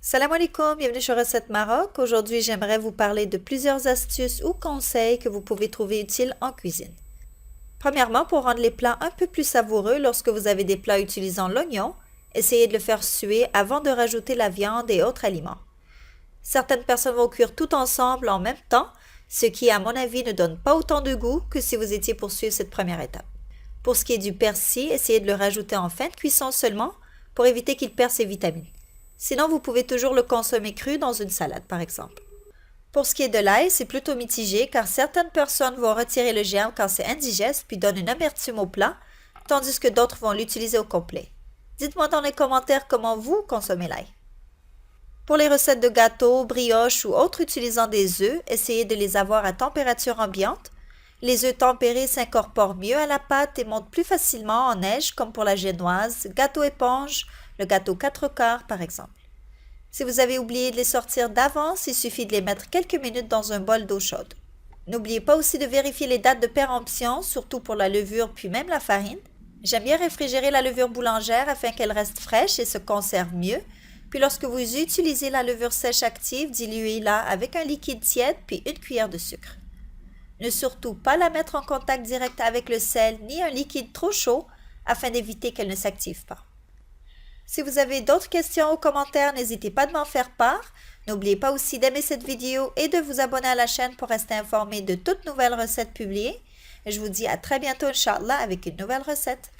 Salam alaikum, bienvenue sur Recette Maroc. Aujourd'hui, j'aimerais vous parler de plusieurs astuces ou conseils que vous pouvez trouver utiles en cuisine. Premièrement, pour rendre les plats un peu plus savoureux lorsque vous avez des plats utilisant l'oignon, essayez de le faire suer avant de rajouter la viande et autres aliments. Certaines personnes vont cuire tout ensemble en même temps, ce qui, à mon avis, ne donne pas autant de goût que si vous étiez pour suivre cette première étape. Pour ce qui est du persil, essayez de le rajouter en fin de cuisson seulement pour éviter qu'il perde ses vitamines. Sinon, vous pouvez toujours le consommer cru dans une salade, par exemple. Pour ce qui est de l'ail, c'est plutôt mitigé car certaines personnes vont retirer le germe quand c'est indigeste puis donnent une amertume au plat, tandis que d'autres vont l'utiliser au complet. Dites-moi dans les commentaires comment vous consommez l'ail. Pour les recettes de gâteaux, brioches ou autres utilisant des œufs, essayez de les avoir à température ambiante. Les œufs tempérés s'incorporent mieux à la pâte et montent plus facilement en neige comme pour la génoise, gâteau éponge, le gâteau 4 quarts par exemple. Si vous avez oublié de les sortir d'avance, il suffit de les mettre quelques minutes dans un bol d'eau chaude. N'oubliez pas aussi de vérifier les dates de péremption, surtout pour la levure puis même la farine. J'aime bien réfrigérer la levure boulangère afin qu'elle reste fraîche et se conserve mieux. Puis lorsque vous utilisez la levure sèche active, diluez-la avec un liquide tiède puis une cuillère de sucre. Ne surtout pas la mettre en contact direct avec le sel ni un liquide trop chaud afin d'éviter qu'elle ne s'active pas. Si vous avez d'autres questions ou commentaires, n'hésitez pas de m'en faire part. N'oubliez pas aussi d'aimer cette vidéo et de vous abonner à la chaîne pour rester informé de toutes nouvelles recettes publiées. Et je vous dis à très bientôt, Inch'Allah, avec une nouvelle recette.